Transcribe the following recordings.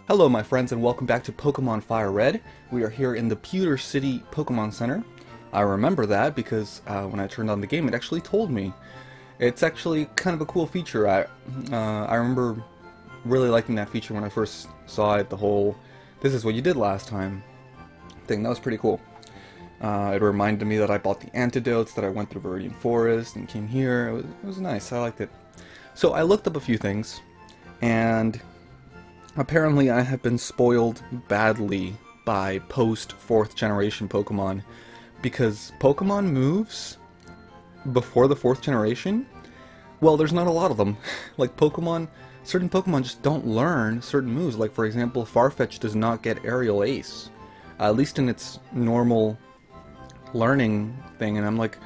Hello my friends and welcome back to Pokemon FireRed. We are here in the Pewter City Pokemon Center. I remember that because when I turned on the game it actually told me. It's actually kind of a cool feature. I remember really liking that feature when I first saw it, the whole "this is what you did last time" thing. That was pretty cool. It reminded me that I bought the antidotes, that I went through Viridian Forest and came here. It was nice, I liked it. So I looked up a few things, and apparently I have been spoiled badly by post 4th generation Pokemon, because Pokemon moves before the 4th generation, well, there's not a lot of them. Like certain Pokemon just don't learn certain moves. Like for example, Farfetch does not get Aerial Ace, at least in its normal learning thing, and I'm like,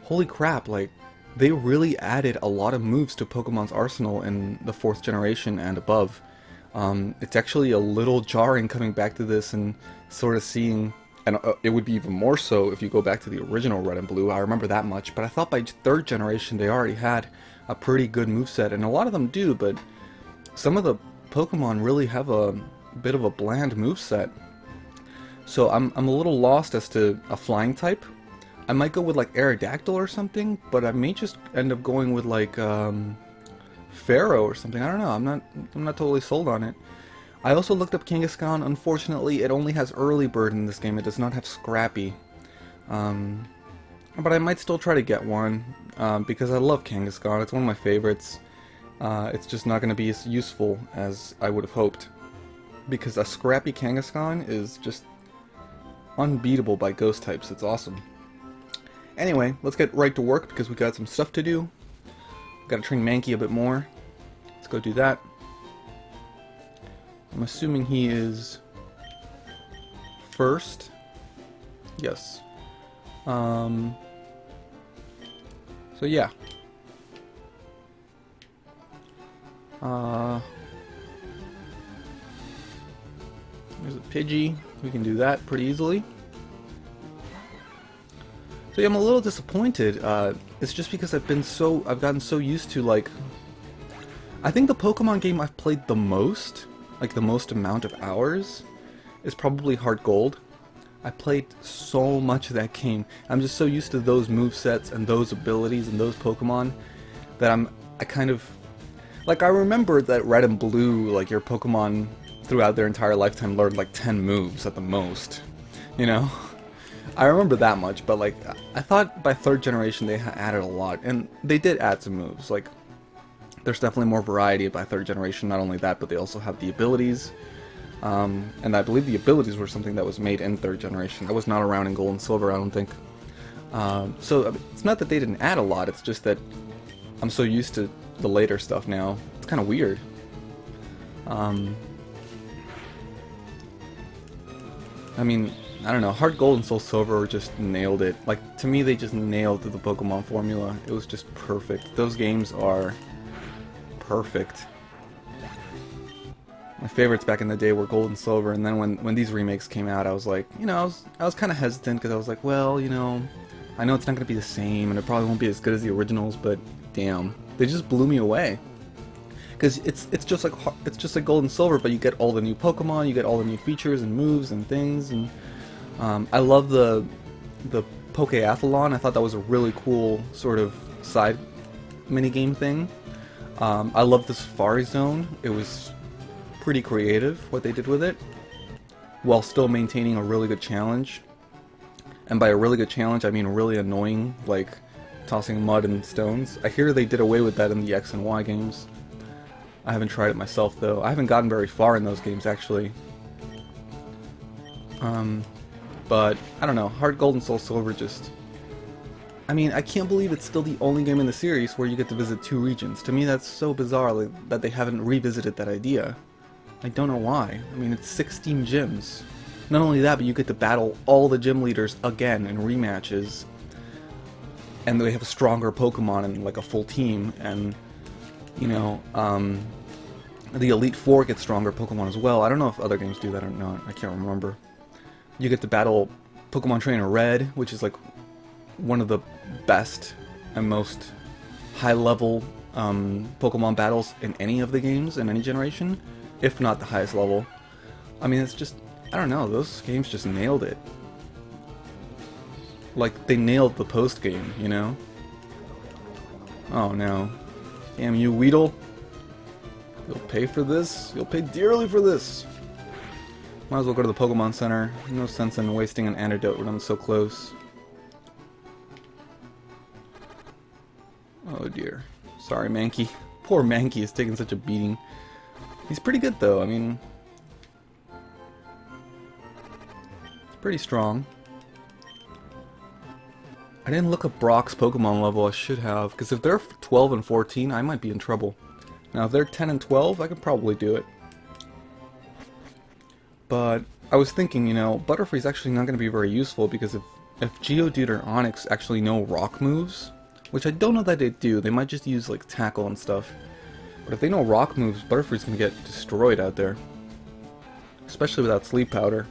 holy crap, like they really added a lot of moves to Pokemon's arsenal in the 4th generation and above. It's actually a little jarring coming back to this and sort of seeing, and it would be even more so if you go back to the original Red and Blue. I remember that much, but I thought by 3rd generation they already had a pretty good moveset, and a lot of them do, but some of the Pokemon really have a bit of a bland moveset. So I'm a little lost as to a flying type. I might go with like Aerodactyl or something, but I may just end up going with like Pharaoh or something. I don't know. I'm not totally sold on it. I also looked up Kangaskhan. Unfortunately, it only has Early Bird in this game. It does not have Scrappy. But I might still try to get one because I love Kangaskhan. It's one of my favorites. It's just not going to be as useful as I would have hoped, because a Scrappy Kangaskhan is just unbeatable by ghost types. It's awesome. Anyway, let's get right to work because we got some stuff to do. Gotta train Mankey a bit more. Let's go do that. I'm assuming he is first. Yes. So yeah. There's a Pidgey. We can do that pretty easily. So yeah, I'm a little disappointed. It's just because I've gotten so used to, like, I think the Pokemon game I've played the most, like the most amount of hours, is probably Heart Gold. I played so much of that game. I'm just so used to those movesets and those abilities and those Pokemon that I kind of, like, I remember that Red and Blue, like, your Pokemon throughout their entire lifetime learned like 10 moves at the most, you know? I remember that much, but like, I thought by 3rd generation they added a lot, and they did add some moves. Like, there's definitely more variety by 3rd generation. Not only that, but they also have the abilities, and I believe the abilities were something that was made in 3rd generation. That was not around in Gold and Silver, I don't think. So I mean, it's not that they didn't add a lot, it's just that I'm so used to the later stuff now. It's kind of weird. I mean, I don't know, Heart Gold and Soul Silver just nailed it. Like, to me, they just nailed the Pokemon formula. It was just perfect. Those games are perfect. My favorites back in the day were Gold and Silver, and then when these remakes came out, I was like, you know, I was kind of hesitant, because I was like, well, you know, I know it's not going to be the same, and it probably won't be as good as the originals, but damn, they just blew me away. Because it's just like Gold and Silver, but you get all the new Pokemon, you get all the new features and moves and things, and I love the Pokeathlon. I thought that was a really cool sort of side minigame thing. I love the Safari Zone. It was pretty creative what they did with it, while still maintaining a really good challenge. And by a really good challenge, I mean really annoying, like tossing mud and stones. I hear they did away with that in the X and Y games. I haven't tried it myself though. I haven't gotten very far in those games actually. But I don't know, Heart Gold and Soul Silver just, I mean, I can't believe it's still the only game in the series where you get to visit 2 regions. To me that's so bizarre, like, that they haven't revisited that idea. I don't know why. I mean, it's 16 gyms. Not only that, but you get to battle all the gym leaders again in rematches. And they have a stronger Pokemon and like a full team, and you know, the Elite Four get stronger Pokemon as well. I don't know if other games do that or not. I can't remember. You get to battle Pokemon Trainer Red, which is like one of the best and most high-level Pokemon battles in any of the games in any generation, if not the highest level. I mean, it's just, I don't know, those games just nailed it. Like, they nailed the post-game, you know? Oh no. Damn you, Weedle. You'll pay for this. You'll pay dearly for this. Might as well go to the Pokemon Center. No sense in wasting an antidote when I'm so close. Oh dear. Sorry, Mankey. Poor Mankey is taking such a beating. He's pretty good though, I mean... He's pretty strong. I didn't look up Brock's Pokemon level, I should have, because if they're 12 and 14, I might be in trouble. Now if they're 10 and 12, I could probably do it. But I was thinking, you know, Butterfree's actually not going to be very useful, because if Geodude or Onix actually know rock moves, which I don't know that they do, they might just use like Tackle and stuff. But if they know rock moves, Butterfree's going to get destroyed out there. Especially without Sleep Powder.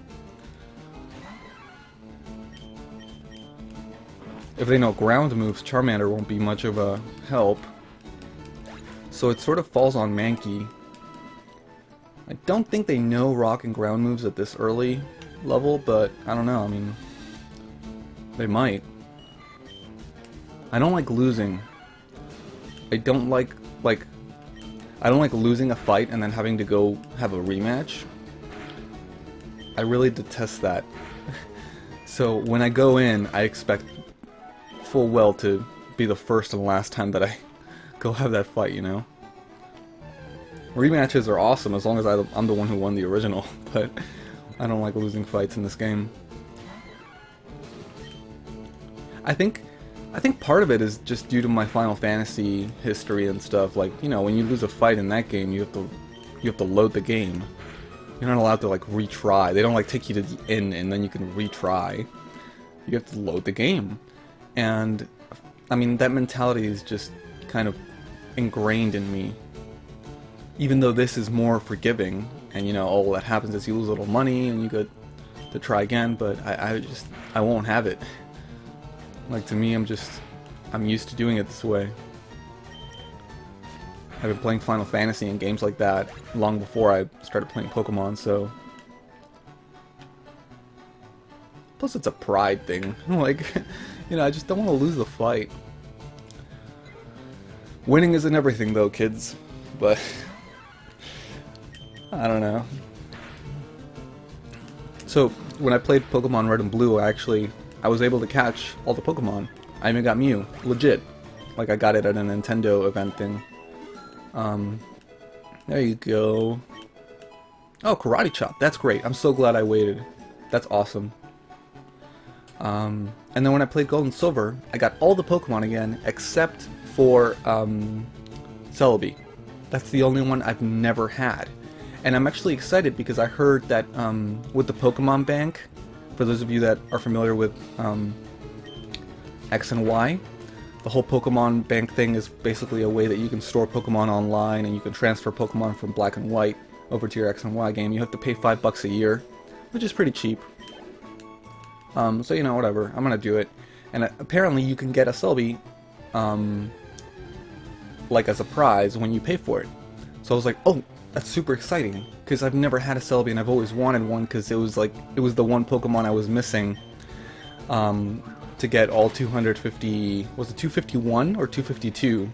If they know ground moves, Charmander won't be much of a help. So it sort of falls on Mankey. I don't think they know rock and ground moves at this early level, but I don't know, I mean... They might. I don't like losing. I don't like losing a fight and then having to go have a rematch. I really detest that. So when I go in, I expect full well to be the first and last time that I go have that fight, you know? Rematches are awesome as long as I'm the one who won the original, but I don't like losing fights in this game. I think part of it is just due to my Final Fantasy history and stuff. Like, you know, when you lose a fight in that game, you have to load the game. You're not allowed to like retry. They don't like take you to the end and then you can retry. You have to load the game. And I mean, that mentality is just kind of ingrained in me. Even though this is more forgiving, and you know, all that happens is you lose a little money and you get to try again, but I won't have it. Like, to me, I'm used to doing it this way. I've been playing Final Fantasy and games like that long before I started playing Pokemon, so... Plus it's a pride thing. Like, you know, I just don't want to lose the fight. Winning isn't everything though, kids. But... I don't know. So, when I played Pokemon Red and Blue, I was able to catch all the Pokemon. I even got Mew. Legit. Like, I got it at a Nintendo event thing. There you go. Oh, Karate Chop. That's great. I'm so glad I waited. That's awesome. And then when I played Gold and Silver, I got all the Pokemon again, except for, Celebi. That's the only one I've never had. And I'm actually excited because I heard that, with the Pokemon Bank, for those of you that are familiar with, X and Y, the whole Pokemon Bank thing is basically a way that you can store Pokemon online and you can transfer Pokemon from Black and White over to your X and Y game. You have to pay $5 a year, which is pretty cheap. So, you know, whatever. I'm gonna do it. And apparently you can get a Celebi, like as a prize when you pay for it. So I was like, oh, that's super exciting, because I've never had a Celebi and I've always wanted one, because it was the one Pokemon I was missing, to get all 250, was it 251 or 252,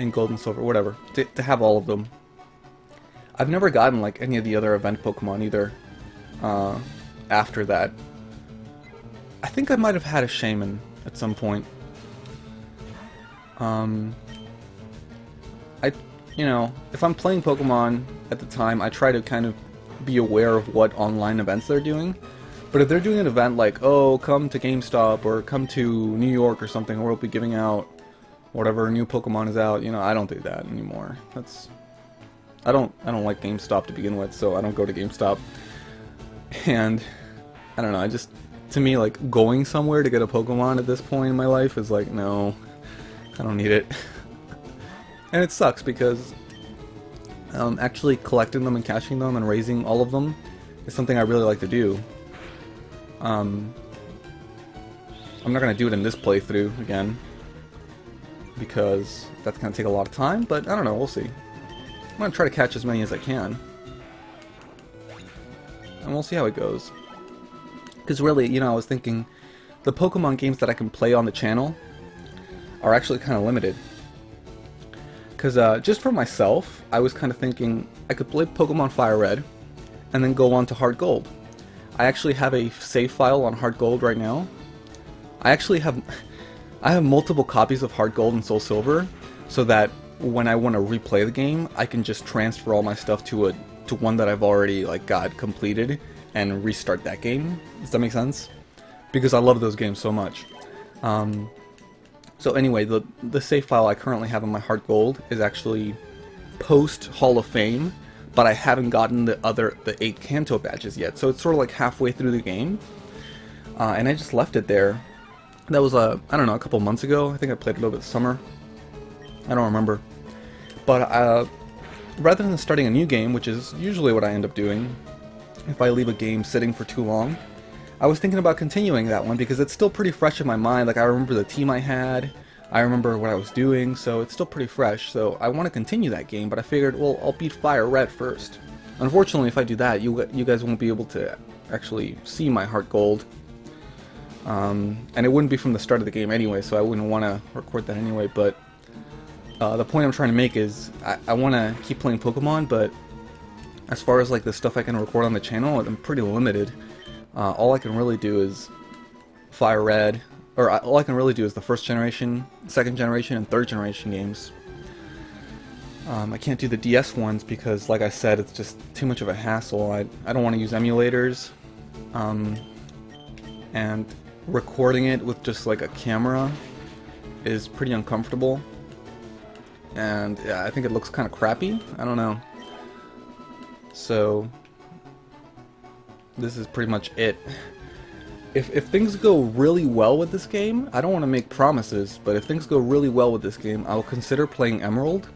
in Gold and Silver, whatever, to have all of them. I've never gotten like any of the other event Pokemon either, after that. I think I might have had a Shaman at some point. You know, if I'm playing Pokemon at the time, I try to kind of be aware of what online events they're doing. But if they're doing an event like, oh, come to GameStop or come to New York or something, or we'll be giving out whatever new Pokemon is out, you know, I don't do that anymore. I don't like GameStop to begin with, so I don't go to GameStop. And I don't know, to me, like, going somewhere to get a Pokemon at this point in my life is like, no, I don't need it. And it sucks because actually collecting them and catching them and raising all of them is something I really like to do. I'm not going to do it in this playthrough again, because that's going to take a lot of time, but I don't know, we'll see. I'm going to try to catch as many as I can. and we'll see how it goes. Because really, you know, I was thinking the Pokemon games that I can play on the channel are actually kind of limited. Because just for myself, I was kind of thinking I could play Pokemon FireRed and then go on to Heart Gold. I actually have a save file on Heart Gold right now. I have multiple copies of Heart Gold and Soul Silver, so that when I want to replay the game, I can just transfer all my stuff to one that I've already like got completed and restart that game. Does that make sense? Because I love those games so much. So anyway, the save file I currently have on my Heart Gold is actually post Hall of Fame, but I haven't gotten the 8 Kanto badges yet. So it's sort of like halfway through the game, and I just left it there. That was I don't know, a couple months ago. I think I played it over the summer. I don't remember. But rather than starting a new game, which is usually what I end up doing if I leave a game sitting for too long, I was thinking about continuing that one because it's still pretty fresh in my mind. Like, I remember the team I had, I remember what I was doing, so it's still pretty fresh. So I want to continue that game, but I figured, well, I'll beat FireRed first. Unfortunately, if I do that, you guys won't be able to actually see my Heart Gold. And it wouldn't be from the start of the game anyway, so I wouldn't want to record that anyway. But the point I'm trying to make is I want to keep playing Pokemon, but as far as like the stuff I can record on the channel, I'm pretty limited. All I can really do is FireRed, or all I can really do is the first generation, second generation, and third generation games. I can't do the DS ones because, like I said, it's just too much of a hassle. I don't want to use emulators, and recording it with just like a camera is pretty uncomfortable, and yeah, I think it looks kind of crappy. I don't know. So this is pretty much it. If things go really well with this game, I don't want to make promises, but if things go really well with this game, I'll consider playing Emerald,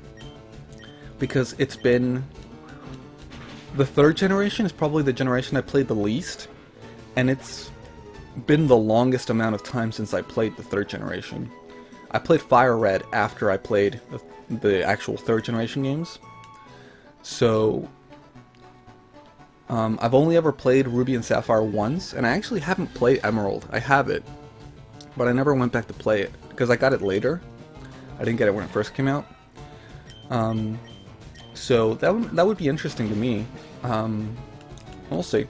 because it's been... the third generation is probably the generation I played the least, and it's been the longest amount of time since I played the third generation. I played FireRed after I played the actual third generation games, so I've only ever played Ruby and Sapphire once, and I actually haven't played Emerald. I have it, but I never went back to play it, because I got it later. I didn't get it when it first came out. So that would be interesting to me. We'll see.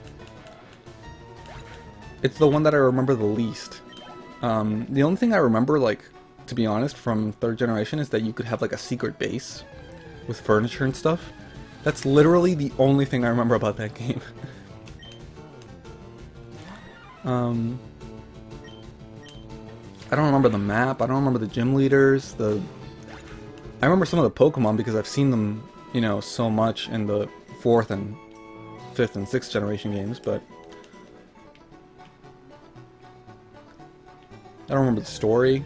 It's the one that I remember the least. The only thing I remember, like, to be honest, from third generation is that you could have like a secret base with furniture and stuff. That's literally the only thing I remember about that game. I don't remember the map, I don't remember the gym leaders, I remember some of the Pokemon because I've seen them, you know, so much in the 4th and 5th and 6th generation games, but I don't remember the story.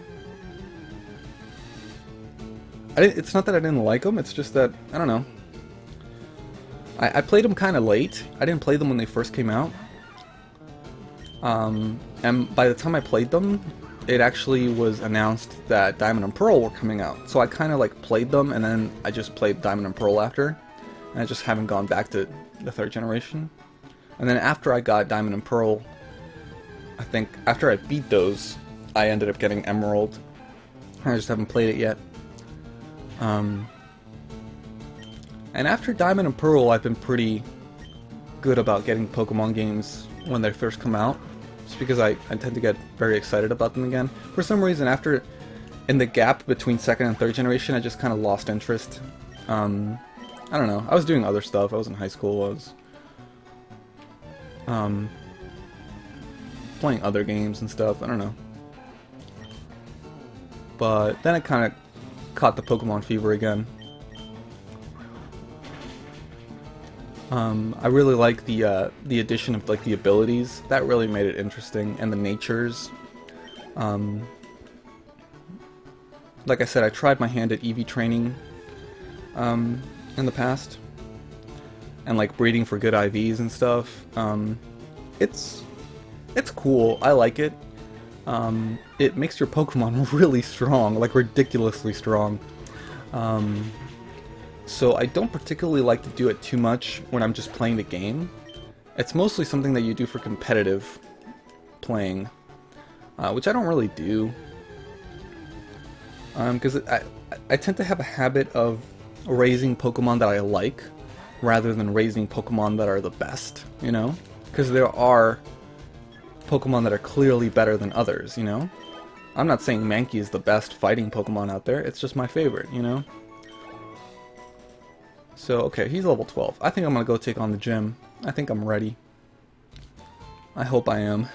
It's not that I didn't like them, it's just that, I don't know. I played them kind of late. I didn't play them when they first came out. And by the time I played them, it actually was announced that Diamond and Pearl were coming out. So I kind of like played them, and then I just played Diamond and Pearl after. And I just haven't gone back to the third generation. And then after I got Diamond and Pearl, I think after I beat those, I ended up getting Emerald. I just haven't played it yet. And after Diamond and Pearl, I've been pretty good about getting Pokemon games when they first come out. Just because I tend to get very excited about them again. For some reason, in the gap between second and third generation, I just kind of lost interest. I don't know. I was doing other stuff. I was in high school. I was playing other games and stuff. I don't know. But then I kind of caught the Pokemon fever again. I really like the addition of like the abilities. That really made it interesting, and the natures. Like I said, I tried my hand at EV training in the past, and like breeding for good IVs and stuff. It's cool. I like it. It makes your Pokemon really strong, like ridiculously strong. So I don't particularly like to do it too much when I'm just playing the game. It's mostly something that you do for competitive playing, which I don't really do. Because I tend to have a habit of raising Pokemon that I like, rather than raising Pokemon that are the best, you know? Because there are Pokemon that are clearly better than others, you know? I'm not saying Mankey is the best fighting Pokemon out there, it's just my favorite, you know? So, okay, he's level 12. I think I'm gonna go take on the gym. I think I'm ready. I hope I am.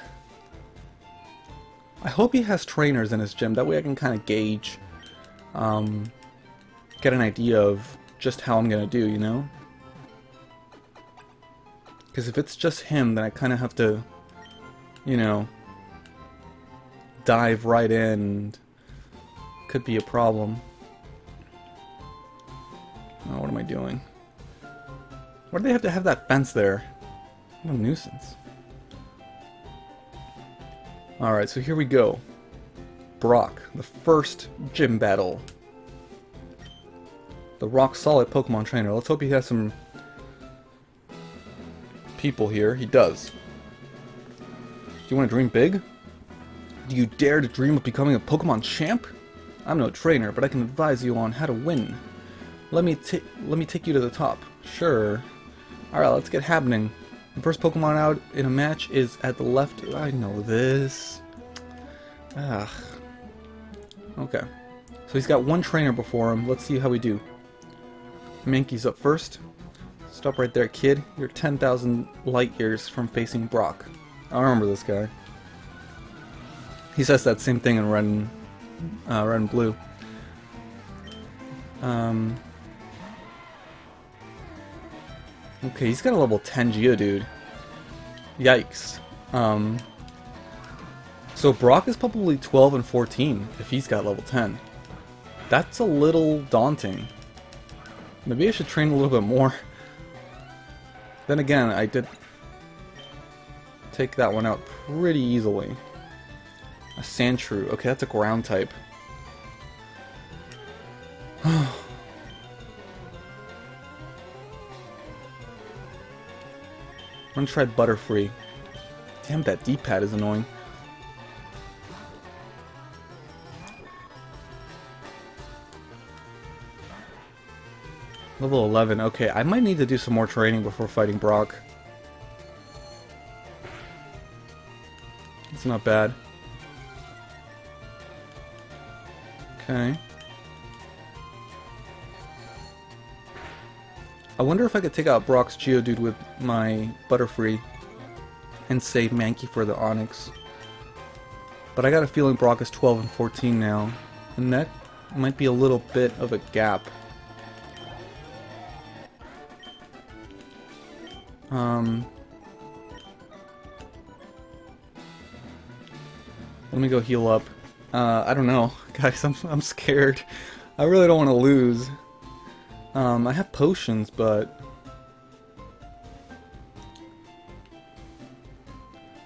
I hope he has trainers in his gym, that way I can kind of gauge, get an idea of just how I'm gonna do, you know? Because if it's just him, then I kind of have to, you know, dive right in, and could be a problem. Oh, what am I doing? Why do they have to have that fence there? What a nuisance. Alright, so here we go. Brock, the first gym battle. The rock-solid Pokemon trainer. Let's hope he has some people here. He does. Do you want to dream big? Do you dare to dream of becoming a Pokemon champ? I'm no trainer, but I can advise you on how to win. Let me take you to the top. Sure. Alright, let's get happening. The first Pokemon out in a match is at the left. I know this. Ugh. Okay. So he's got one trainer before him. Let's see how we do. Mankey's up first. Stop right there, kid. You're 10,000 light years from facing Brock. I remember this guy. He says that same thing in red and blue. Okay, he's got a level 10 Geodude. Yikes. So Brock is probably 12 and 14 if he's got level 10. That's a little daunting. Maybe I should train a little bit more. Then again, I did take that one out pretty easily. A Sandshrew. Okay, that's a ground type. I'm gonna try Butterfree. Damn, that D-pad is annoying. Level 11. Okay, I might need to do some more training before fighting Brock. It's not bad. Okay. I wonder if I could take out Brock's Geodude with my Butterfree and save Mankey for the Onix. But I got a feeling Brock is 12 and 14 now, and that might be a little bit of a gap. Let me go heal up. I don't know, guys. I'm scared. I really don't want to lose. I have potions, but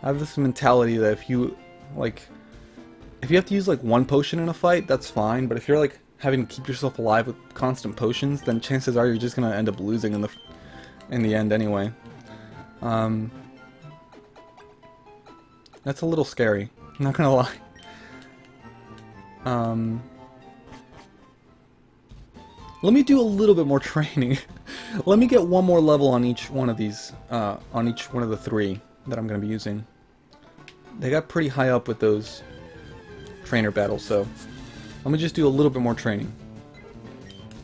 I have this mentality that if you have to use like one potion in a fight, that's fine. But if you're like having to keep yourself alive with constant potions, then chances are you're just gonna end up losing in the end anyway. That's a little scary. I'm not gonna lie. Let me do a little bit more training. Let me get one more level on each one of these, on each one of the three that I'm going to be using. They got pretty high up with those trainer battles, so let me just do a little bit more training.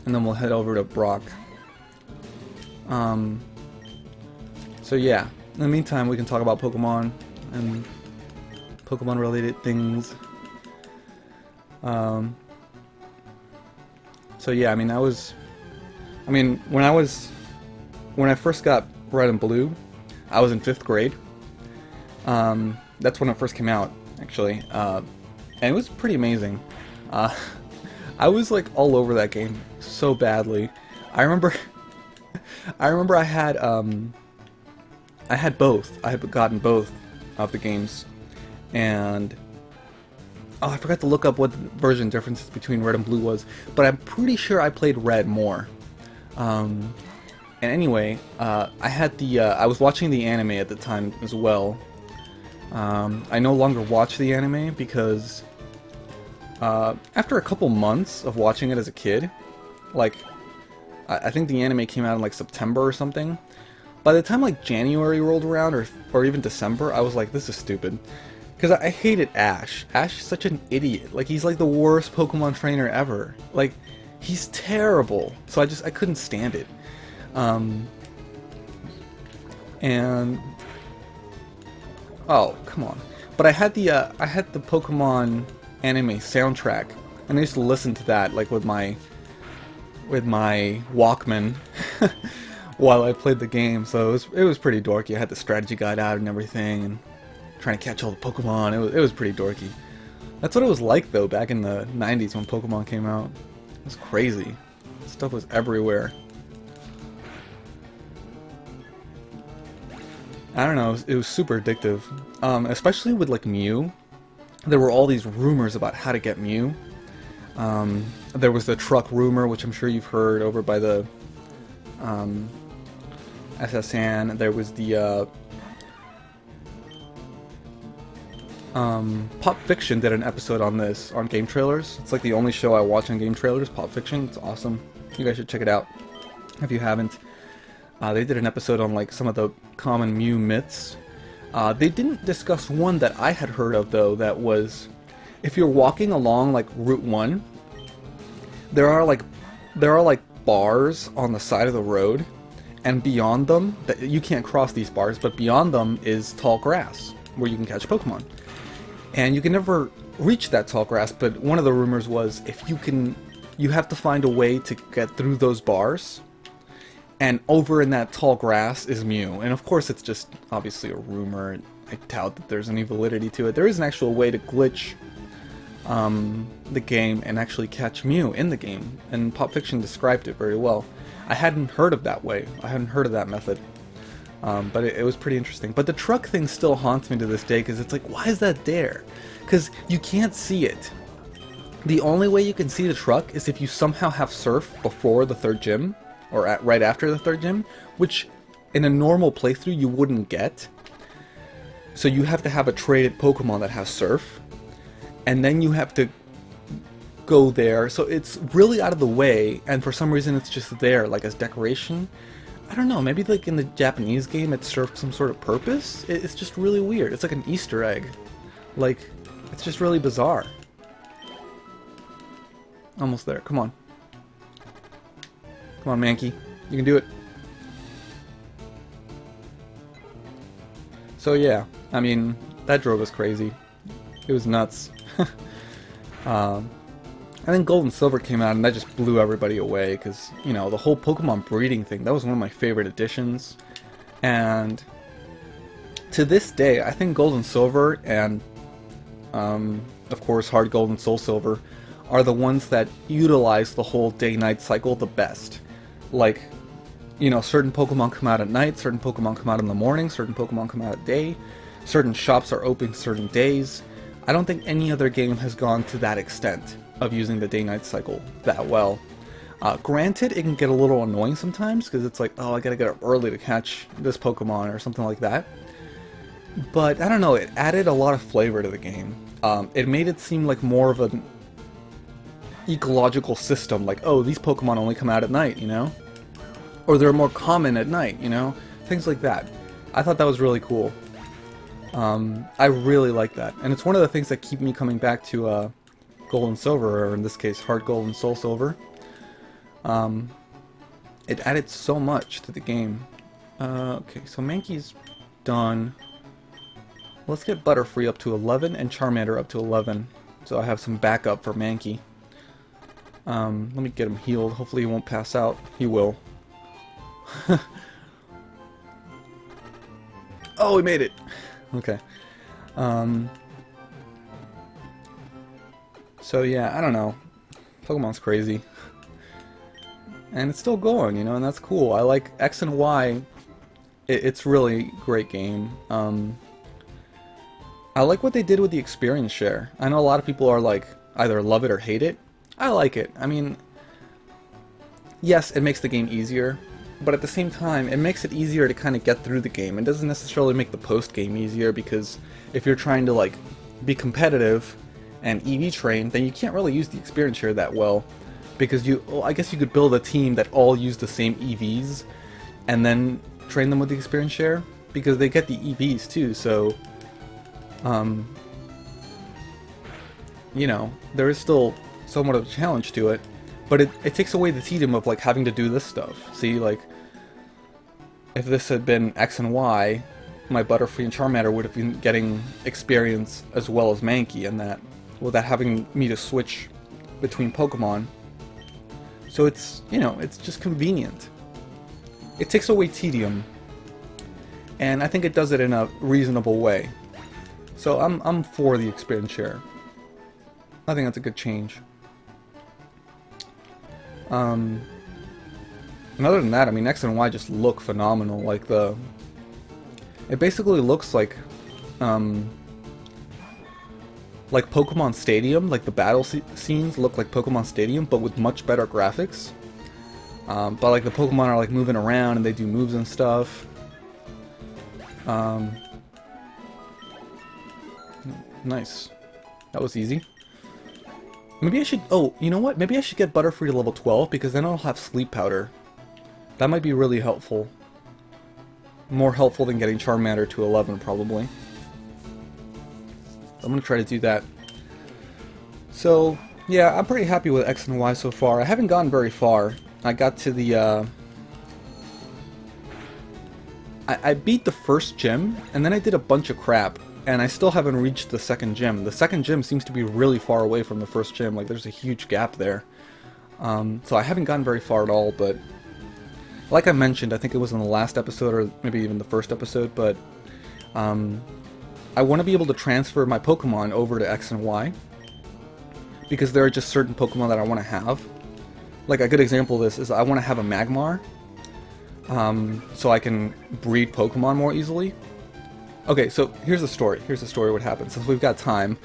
And then we'll head over to Brock. So yeah, in the meantime we can talk about Pokemon and Pokemon related things. So yeah, I mean, when I first got Red and Blue, I was in 5th grade. That's when it first came out, actually, and it was pretty amazing. I was like all over that game so badly. I remember I had both. I had gotten both of the games, and oh, I forgot to look up what the version differences between Red and Blue was, but I'm pretty sure I played Red more. And anyway, I was watching the anime at the time as well. I no longer watch the anime because after a couple months of watching it as a kid, like I think the anime came out in like September or something. By the time like January rolled around, or even December, I was like, this is stupid. Because I hated Ash. Ash is such an idiot. Like, he's like the worst Pokemon trainer ever. Like, he's terrible. So I couldn't stand it. And oh, come on. But I had the Pokemon anime soundtrack, and I used to listen to that like with my Walkman while I played the game. So it was pretty dorky. I had the strategy guide out and everything, and trying to catch all the Pokemon. It was pretty dorky. That's what it was like though back in the 90s when Pokemon came out. It was crazy. Stuff was everywhere. I don't know, it was super addictive. Especially with like Mew. There were all these rumors about how to get Mew. There was the truck rumor, which I'm sure you've heard over by the SSN. There was the Pop Fiction did an episode on this, on game trailers. It's like the only show I watch on game trailers, Pop Fiction. It's awesome. You guys should check it out if you haven't. They did an episode on like some of the common Mew myths. They didn't discuss one that I had heard of though, that was if you're walking along like Route 1, there are like bars on the side of the road, and beyond them, that you can't cross these bars, but beyond them is tall grass where you can catch Pokemon. And you can never reach that tall grass, but one of the rumors was you have to find a way to get through those bars, and over in that tall grass is Mew. And of course it's just obviously a rumor. I doubt that there's any validity to it. There is an actual way to glitch the game and actually catch Mew in the game, and Pop Fiction described it very well. I hadn't heard of that way. I hadn't heard of that method. But it was pretty interesting. But the truck thing still haunts me to this day, because it's like, why is that there? Because you can't see it. The only way you can see the truck is if you somehow have Surf before the third gym, or right after the third gym, which in a normal playthrough you wouldn't get. So you have to have a traded Pokemon that has Surf, and then you have to go there. So it's really out of the way, and for some reason it's just there, like as decoration. I don't know, maybe like in the Japanese game it served some sort of purpose? It's just really weird. It's like an Easter egg. Like, it's just really bizarre. Almost there, come on. Come on, Mankey. You can do it. So yeah, I mean, that drove us crazy. It was nuts. And then Gold and Silver came out, and that just blew everybody away, because, you know, the whole Pokemon breeding thing, that was one of my favorite additions. And to this day, I think Gold and Silver and, of course, Hard Gold and Soul Silver are the ones that utilize the whole day-night cycle the best. Like, you know, certain Pokemon come out at night, certain Pokemon come out in the morning, certain Pokemon come out at day, certain shops are open certain days. I don't think any other game has gone to that extent of using the day-night cycle that well. Granted, it can get a little annoying sometimes, because it's like, oh, I gotta get up early to catch this Pokemon or something like that. But, I don't know, it added a lot of flavor to the game. It made it seem like more of an ecological system, like, oh, these Pokemon only come out at night, you know? Or they're more common at night, you know? Things like that. I thought that was really cool. I really like that. And it's one of the things that keep me coming back to, Gold and Silver, or in this case, Heart Gold and Soul Silver. It added so much to the game. Okay, so Mankey's done. Let's get Butterfree up to 11 and Charmander up to 11, so I have some backup for Mankey. Let me get him healed. Hopefully he won't pass out. He will. Oh, he made it! Okay. So yeah, I don't know. Pokemon's crazy. And it's still going, you know, and that's cool. I like X and Y. It's really great game. I like what they did with the experience share. I know a lot of people are like, either love it or hate it. I like it. I mean, yes, it makes the game easier. but at the same time, it makes it easier to kind of get through the game. It doesn't necessarily make the post-game easier, because if you're trying to like be competitive and EV train, then you can't really use the experience share that well, because I guess you could build a team that all use the same EVs and then train them with the experience share, because they get the EVs too, so you know, there is still somewhat of a challenge to it, but it takes away the tedium of like having to do this stuff. See, like, if this had been X and Y, my Butterfree and Charmander would have been getting experience as well as Mankey, and that, without having me to switch between Pokemon. So it's, you know, it's just convenient. It takes away tedium, and I think it does it in a reasonable way. So I'm for the experience share. I think that's a good change. And other than that, I mean, X and Y just look phenomenal. Like it basically looks like Pokemon Stadium. Like the battle scenes look like Pokemon Stadium, but with much better graphics. But like the Pokemon are like moving around and they do moves and stuff. Nice. That was easy. Maybe I should... Oh, you know what? Maybe I should get Butterfree to level 12, because then I'll have Sleep Powder. That might be really helpful. More helpful than getting Charmander to 11, probably. I'm going to try to do that. So, yeah, I'm pretty happy with X and Y so far. I haven't gone very far. I got to the... I beat the first gym, and then I did a bunch of crap. And I still haven't reached the second gym. The second gym seems to be really far away from the first gym. Like, there's a huge gap there. So I haven't gotten very far at all, but... Like I mentioned, I think it was in the last episode, or maybe even the first episode, but... I want to be able to transfer my Pokemon over to X and Y. Because there are just certain Pokemon that I want to have. Like, a good example of this is I want to have a Magmar. So I can breed Pokemon more easily. Okay, so here's the story. Here's the story of what happened, since we've got time.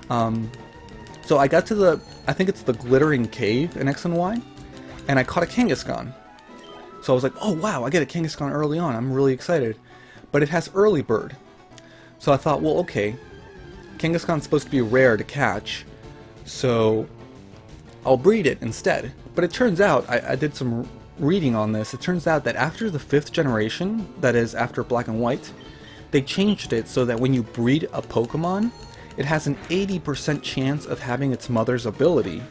So I got to the, I think it's the Glittering Cave in X and Y, and I caught a Kangaskhan. So I was like, oh wow, I get a Kangaskhan early on, I'm really excited. But it has Early Bird. So I thought, well, okay, Kangaskhan's supposed to be rare to catch, so I'll breed it instead. But it turns out, I did some reading on this, it turns out that after the 5th generation, that is after Black and White, they changed it so that when you breed a Pokemon, it has an 80% chance of having its mother's ability,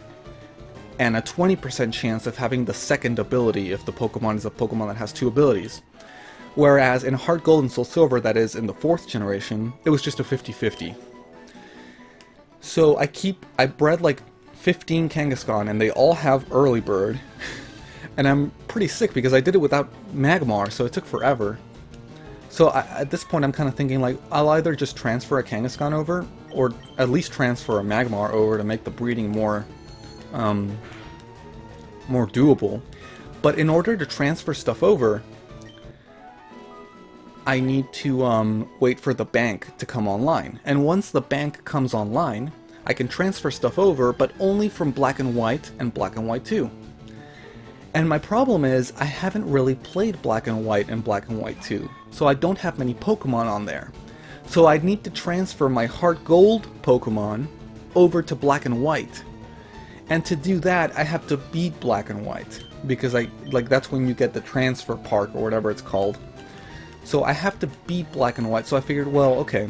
and a 20% chance of having the second ability if the Pokemon is a Pokemon that has 2 abilities. Whereas in Heart Gold and Soul Silver, that is in the 4th generation, it was just a 50-50. So I bred like 15 Kangaskhan, and they all have Early Bird, and I'm pretty sick because I did it without Magmar, so it took forever. So at this point I'm kind of thinking, like, I'll either just transfer a Kangaskhan over, or at least transfer a Magmar over to make the breeding more doable. But in order to transfer stuff over, I need to wait for the bank to come online. And once the bank comes online, I can transfer stuff over, but only from Black and White and Black and White 2. And my problem is, I haven't really played Black and White and Black and White 2, so I don't have many Pokemon on there. So I need to transfer my Heart Gold Pokemon over to Black and White. And to do that, I have to beat Black and White, because that's when you get the transfer park, or whatever it's called. So I have to beat Black and White, so I figured, well, okay,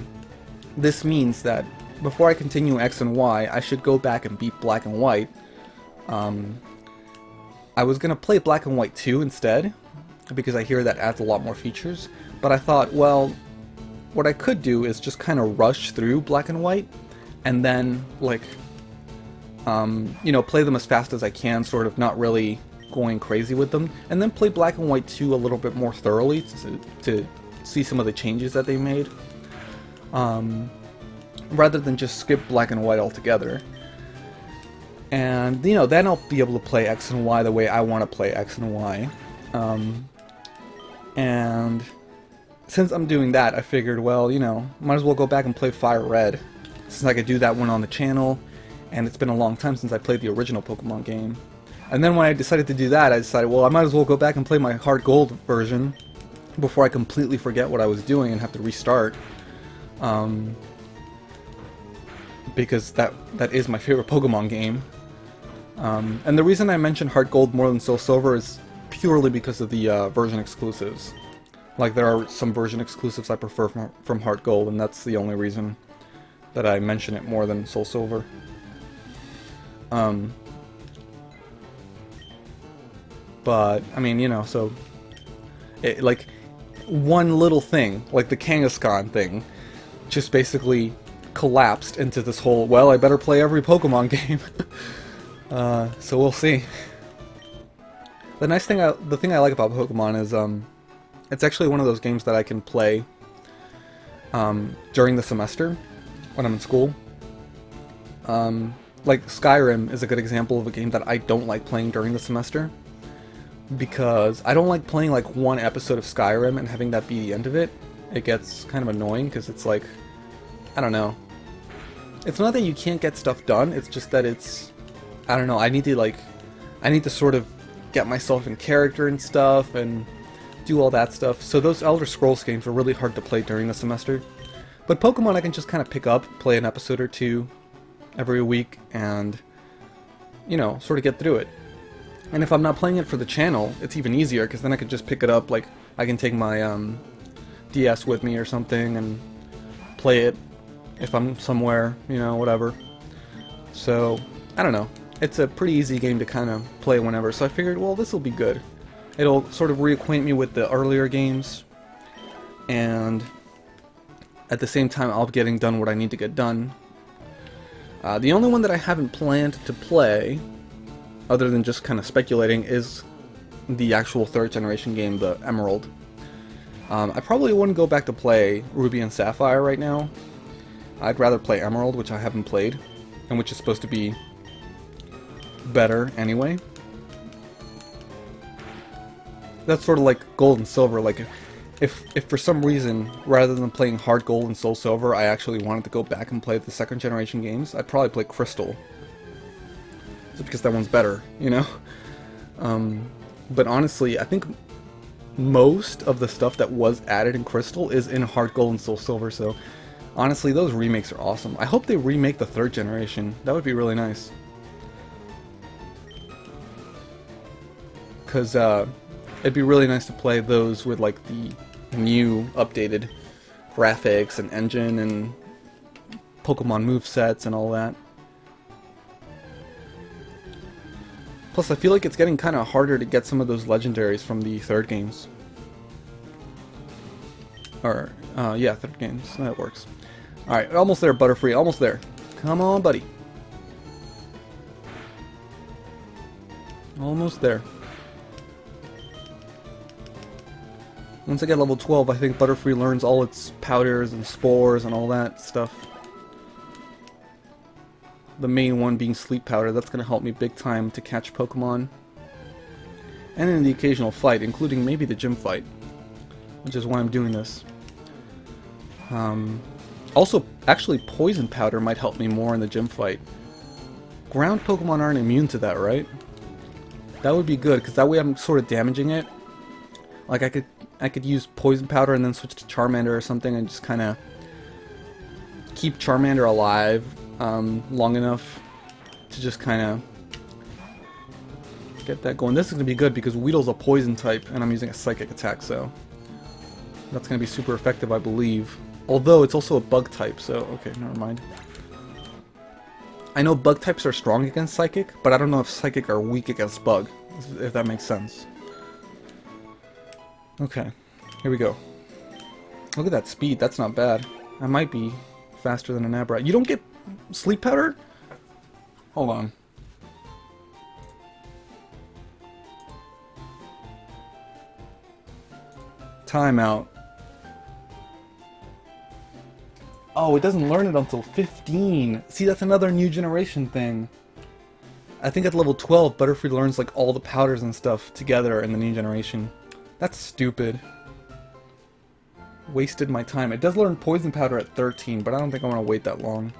this means that before I continue X and Y, I should go back and beat Black and White. I was going to play Black and White 2 instead, because I hear that adds a lot more features, but I thought, well, what I could do is just kind of rush through Black and White, and then, like, you know, play them as fast as I can, sort of not really going crazy with them, and then play Black and White 2 a little bit more thoroughly to see some of the changes that they made, rather than just skip Black and White altogether. And, you know, then I'll be able to play X and Y the way I want to play X and Y. And since I'm doing that, I figured, well, you know, might as well go back and play FireRed, since I could do that one on the channel, and it's been a long time since I played the original Pokemon game. And then when I decided to do that, I decided, well, I might as well go back and play my Hard Gold version before I completely forget what I was doing and have to restart. Because that is my favorite Pokemon game. And the reason I mention Hard Gold more than Soul Silver is purely because of the version exclusives. Like, there are some version exclusives I prefer from Hard Gold, and that's the only reason that I mention it more than Soul Silver. But, I mean, you know, so... like, one little thing, like the Kangaskhan thing, just basically collapsed into this whole, well, I better play every Pokemon game. So we'll see. The nice thing, the thing I like about Pokemon is, it's actually one of those games that I can play during the semester when I'm in school. Like Skyrim is a good example of a game that I don't like playing during the semester, because I don't like playing like one episode of Skyrim and having that be the end of it. It gets kind of annoying because it's like, I don't know. It's not that you can't get stuff done, it's just that it's, I don't know, I need to sort of get myself in character and stuff and do all that stuff. So those Elder Scrolls games are really hard to play during the semester. But Pokemon I can just kind of pick up, play an episode or two every week, and, you know, sort of get through it. And if I'm not playing it for the channel, it's even easier, because then I can just pick it up, like, I can take my DS with me or something and play it if I'm somewhere, you know, whatever. So, I don't know. It's a pretty easy game to kind of play whenever, so I figured, well, this will be good. It'll sort of reacquaint me with the earlier games, and at the same time I'll be getting done what I need to get done. The only one that I haven't planned to play, other than just kind of speculating, is the actual third generation game, the Emerald. I probably wouldn't go back to play Ruby and Sapphire right now. I'd rather play Emerald, which I haven't played, and which is supposed to be better anyway. That's sort of like Gold and Silver. Like, if for some reason, rather than playing Hard Gold and Soul Silver, I actually wanted to go back and play the second generation games, I'd probably play Crystal. Just because that one's better, you know? But honestly, I think most of the stuff that was added in Crystal is in Hard Gold and Soul Silver, so honestly, those remakes are awesome. I hope they remake the third generation. That would be really nice. Because it'd be really nice to play those with like the new updated graphics and engine and Pokemon movesets and all that. Plus, I feel like it's getting kind of harder to get some of those legendaries from the third games. Or, yeah, third games. That works. Alright, almost there, Butterfree. Almost there. Come on, buddy. Almost there. Once I get level 12, I think Butterfree learns all its powders and spores and all that stuff. The main one being Sleep Powder. That's going to help me big time to catch Pokemon. And in the occasional fight, including maybe the gym fight. Which is why I'm doing this. Also, actually, Poison Powder might help me more in the gym fight. Ground Pokemon aren't immune to that, right? That would be good, because that way I'm sort of damaging it. Like, I could use Poison Powder and then switch to Charmander or something and just kind of keep Charmander alive long enough to just kind of get that going. This is going to be good because Weedle's a poison type and I'm using a psychic attack, so that's going to be super effective, I believe. Although it's also a bug type, so okay, never mind. I know bug types are strong against psychic, but I don't know if psychic are weak against bug, if that makes sense. Okay, here we go. Look at that speed, that's not bad. I might be faster than an Abra. You don't get Sleep Powder? Hold on. Timeout. Oh, it doesn't learn it until 15. See, that's another new generation thing. I think at level 12, Butterfree learns like all the powders and stuff together in the new generation. That's stupid. Wasted my time. It does learn Poison Powder at 13, but I don't think I want to wait that long.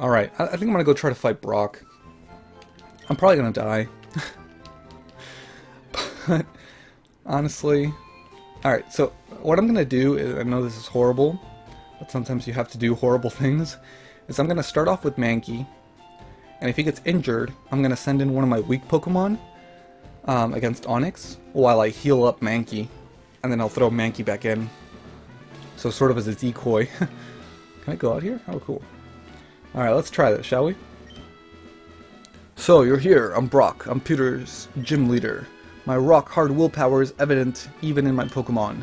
Alright, I think I'm gonna go try to fight Brock. I'm probably gonna die. But, honestly... Alright, so what I'm gonna do, is, I know this is horrible, but sometimes you have to do horrible things, is I'm gonna start off with Mankey, and if he gets injured, I'm gonna send in one of my weak Pokemon against Onix, while I heal up Mankey, and then I'll throw Mankey back in. So sort of as a decoy. Can I go out here? Oh, cool. Alright, let's try this, shall we? So, you're here. I'm Brock. I'm Pewter's gym leader. My rock-hard willpower is evident even in my Pokemon.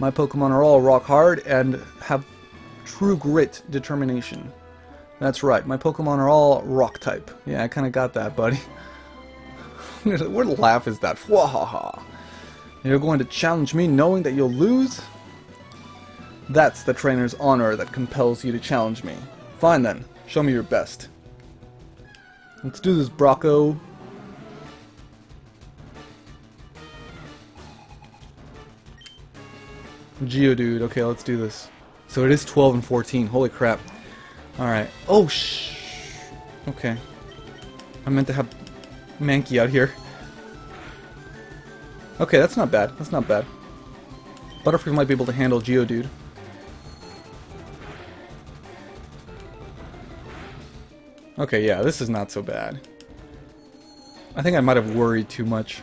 My Pokemon are all rock-hard and have true grit determination. That's right, my Pokemon are all rock-type. Yeah, I kinda got that, buddy. What laugh is that? Fwahaha. You're going to challenge me knowing that you'll lose? That's the trainer's honor that compels you to challenge me. Fine then. Show me your best. Let's do this, Brocco. Geodude. Okay, let's do this. So it is 12 and 14. Holy crap. Alright. Oh, okay. I meant to have Mankey out here. Okay, that's not bad. That's not bad. Butterfree might be able to handle Geodude. Okay, yeah, this is not so bad. I think I might have worried too much.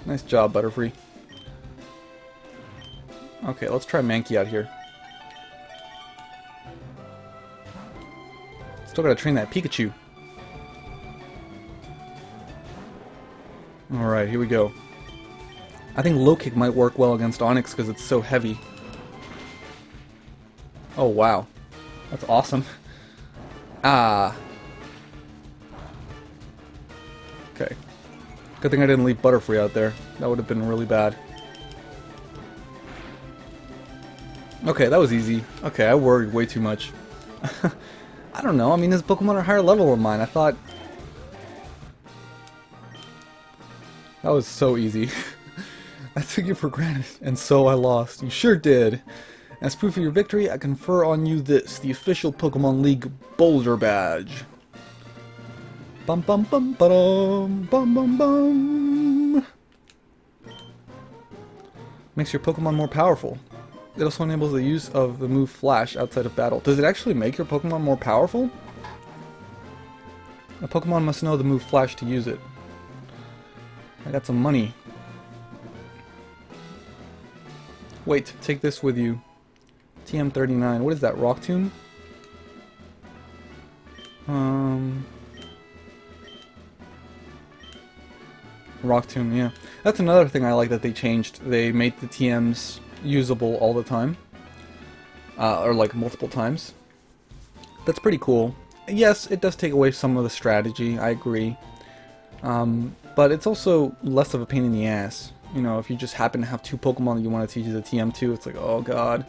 Nice job, Butterfree. Okay, let's try Mankey out here. Still gotta train that Pikachu. Alright, here we go. I think Low Kick might work well against Onix because it's so heavy. Oh, wow. That's awesome. Ah. Okay. Good thing I didn't leave Butterfree out there. That would have been really bad. Okay, that was easy. Okay, I worried way too much. I don't know, I mean his Pokemon are higher level than mine. I thought... That was so easy. I took you for granted, and so I lost. You sure did. As proof of your victory, I confer on you this, the official Pokemon League Boulder Badge. Bum bum bum ba-dum, bum bum bum. Makes your Pokemon more powerful. It also enables the use of the move Flash outside of battle. Does it actually make your Pokemon more powerful? A Pokemon must know the move Flash to use it. I got some money. Wait, take this with you. TM39. What is that? Rock Tomb? Rock Tomb, yeah. That's another thing I like that they changed. They made the TMs usable all the time. Or like multiple times. That's pretty cool. Yes, it does take away some of the strategy, I agree. But it's also less of a pain in the ass. You know, if you just happen to have two Pokemon that you want to teach the TM to, it's like, oh god,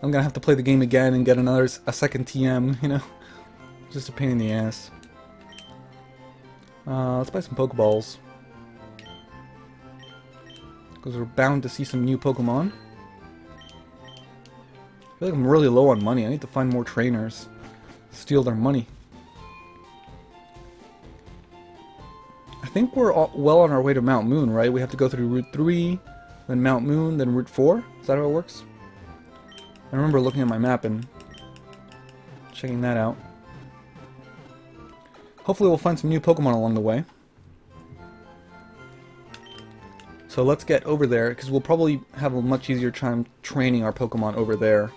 I'm gonna have to play the game again and get a second TM, you know? Just a pain in the ass. Let's buy some Pokeballs. Because we're bound to see some new Pokemon. I feel like I'm really low on money. I need to find more trainers. Steal their money. I think we're well on our way to Mount Moon, right? We have to go through Route 3, then Mount Moon, then Route 4? Is that how it works? I remember looking at my map and checking that out. Hopefully we'll find some new Pokemon along the way. So let's get over there, because we'll probably have a much easier time training our Pokemon over there.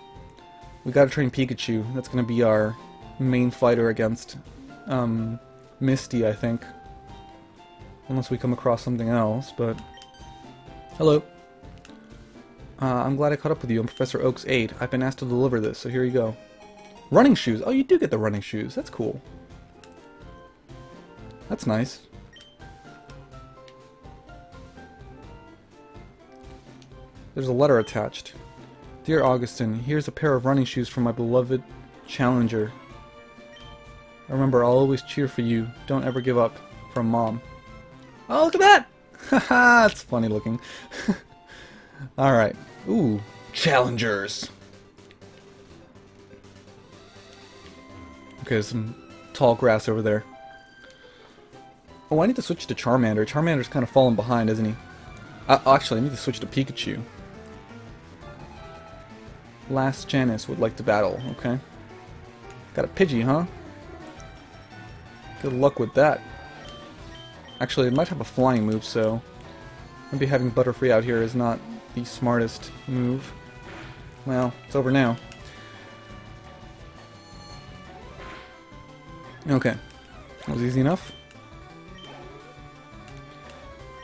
We gotta train Pikachu. That's gonna be our main fighter against Misty, I think. Unless we come across something else, but... Hello. I'm glad I caught up with you. I'm Professor Oak's aide. I've been asked to deliver this, so here you go. Running shoes! Oh, you do get the running shoes. That's cool. That's nice. There's a letter attached. Dear Augustin, here's a pair of running shoes from my beloved Challenger. Remember, I'll always cheer for you. Don't ever give up. From Mom. Oh, look at that! Haha, it's funny looking. Alright. Ooh, Challengers. Okay, some tall grass over there. Oh, I need to switch to Charmander. Charmander's kind of falling behind, isn't he? Actually, I need to switch to Pikachu. Last Janice would like to battle. Okay. Got a Pidgey, huh? Good luck with that. Actually, it might have a flying move, so maybe having Butterfree out here is not the smartest move. Well, it's over now. Okay. That was easy enough.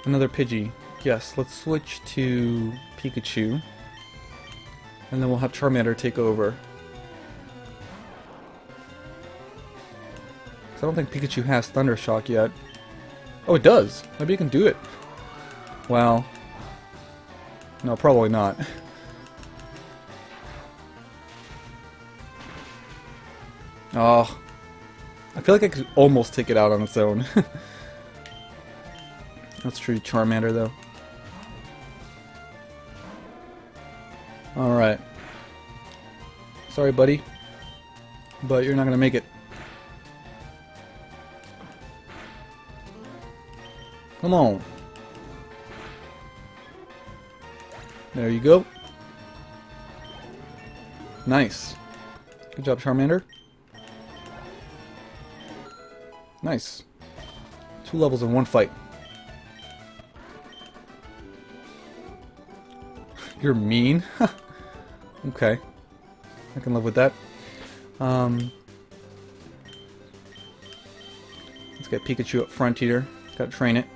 Another Pidgey. Yes, let's switch to Pikachu. And then we'll have Charmander take over. I don't think Pikachu has Thunder Shock yet. Oh, it does! Maybe it can do it. Well... no, probably not. Oh... I feel like I could almost take it out on its own. Let's treat Charmander, though. Alright. Sorry, buddy. But you're not gonna make it. Come on. There you go. Nice. Good job, Charmander. Nice. 2 levels in 1 fight. You're mean? Okay. I can live with that. Let's get Pikachu up front here. Gotta train it.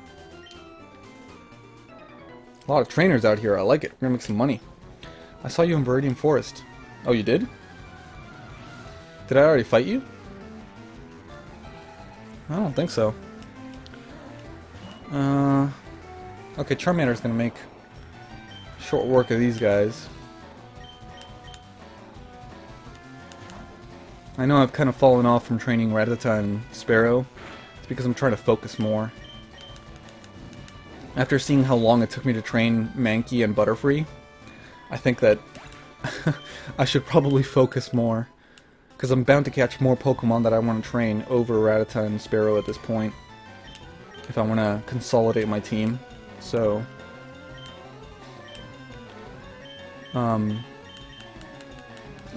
A lot of trainers out here. I like it. We're gonna make some money. I saw you in Viridian Forest. Oh, you did? Did I already fight you? I don't think so. Okay, Charmander's gonna make short work of these guys. I know I've kind of fallen off from training Rattata and Sparrow. It's because I'm trying to focus more. After seeing how long it took me to train Mankey and Butterfree, I think that I should probably focus more. Because I'm bound to catch more Pokemon that I want to train over Rattata and Sparrow at this point. If I want to consolidate my team. So...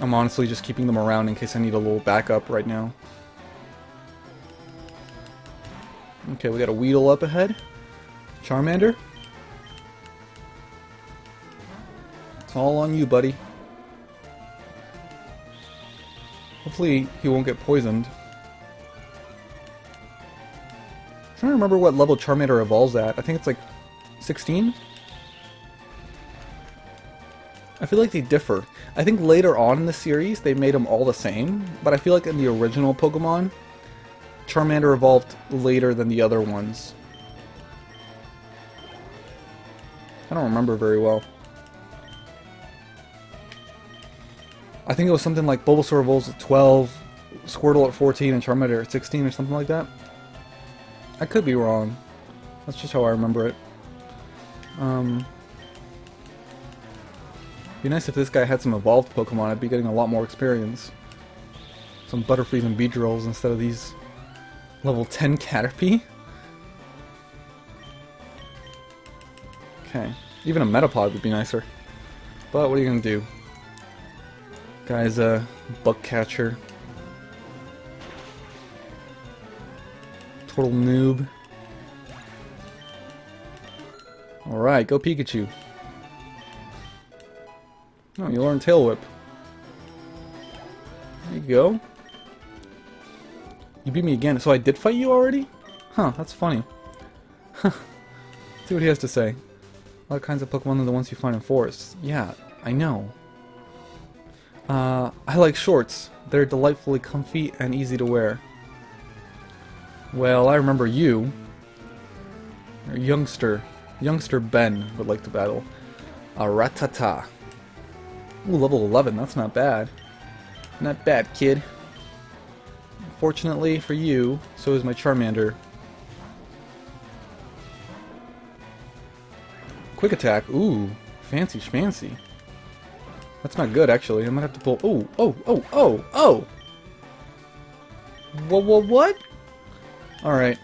I'm honestly just keeping them around in case I need a little backup right now. Okay, we got a Weedle up ahead. Charmander. It's all on you, buddy. Hopefully he won't get poisoned. I'm trying to remember what level Charmander evolves at. I think it's like 16? I feel like they differ. I think later on in the series they made them all the same, but I feel like in the original Pokemon, Charmander evolved later than the other ones. I don't remember very well. I think it was something like Bulbasaur evolves at 12, Squirtle at 14, and Charmander at 16 or something like that. I could be wrong. That's just how I remember it. Be nice if this guy had some evolved Pokemon. I'd be getting a lot more experience. Some Butterfrees and Beedrills instead of these level 10 Caterpie. Okay. Even a Metapod would be nicer. But what are you gonna do? Guy's a bug catcher. Total noob. Alright, go Pikachu. Oh, you learned Tail Whip. There you go. You beat me again. So I did fight you already? Huh, that's funny. See what he has to say. Other kinds of Pokemon than the ones you find in forests. Yeah, I know. I like shorts. They're delightfully comfy and easy to wear. Well, I remember you. Or youngster Ben would like to battle. A Rattata. Ooh, level 11, that's not bad. Not bad, kid. Fortunately for you, so is my Charmander. Quick attack, ooh, fancy schmancy. That's not good, actually. I might have to pull. Oh, oh, oh, oh, oh! What? Alright.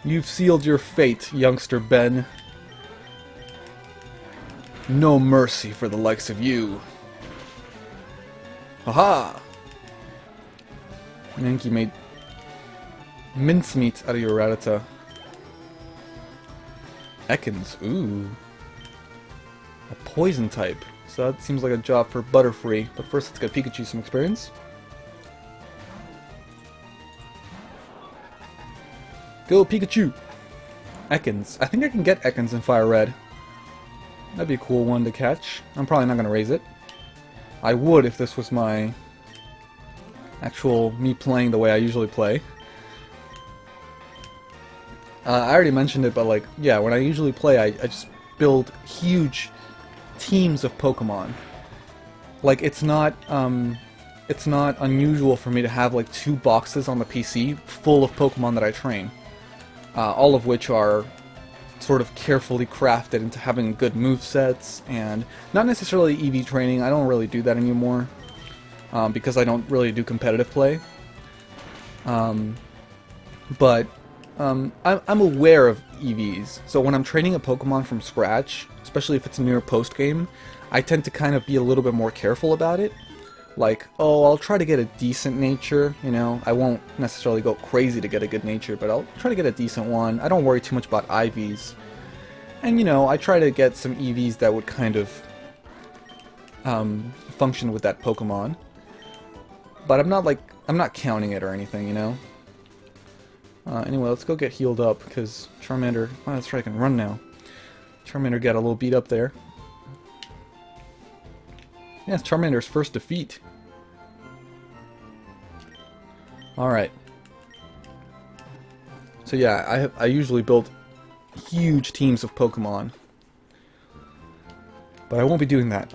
You've sealed your fate, youngster Ben. No mercy for the likes of you. Haha! Mankey made mincemeat out of your Rattata. Ekans, ooh. A poison type. So that seems like a job for Butterfree. But first let's get Pikachu some experience. Go Pikachu! Ekans. I think I can get Ekans in FireRed. That'd be a cool one to catch. I'm probably not going to raise it. I would if this was my actual me playing the way I usually play. I already mentioned it, but like, yeah, when I usually play, I just build huge teams of Pokemon. Like, it's not unusual for me to have like 2 boxes on the PC full of Pokemon that I train. All of which are sort of carefully crafted into having good movesets, and not necessarily EV training. I don't really do that anymore, because I don't really do competitive play. But I'm aware of EVs, so when I'm training a Pokemon from scratch, especially if it's near post-game, I tend to kind of be a little bit more careful about it. Like, oh, I'll try to get a decent nature, you know, I won't necessarily go crazy to get a good nature, but I'll try to get a decent one. I don't worry too much about IVs. And, you know, I try to get some EVs that would kind of function with that Pokemon. But I'm not counting it or anything, you know? Anyway, let's go get healed up, because Charmander, oh, that's right, I can run now. Charmander got a little beat up there. Yeah, it's Charmander's first defeat. Alright. So yeah, I usually build huge teams of Pokemon. But I won't be doing that.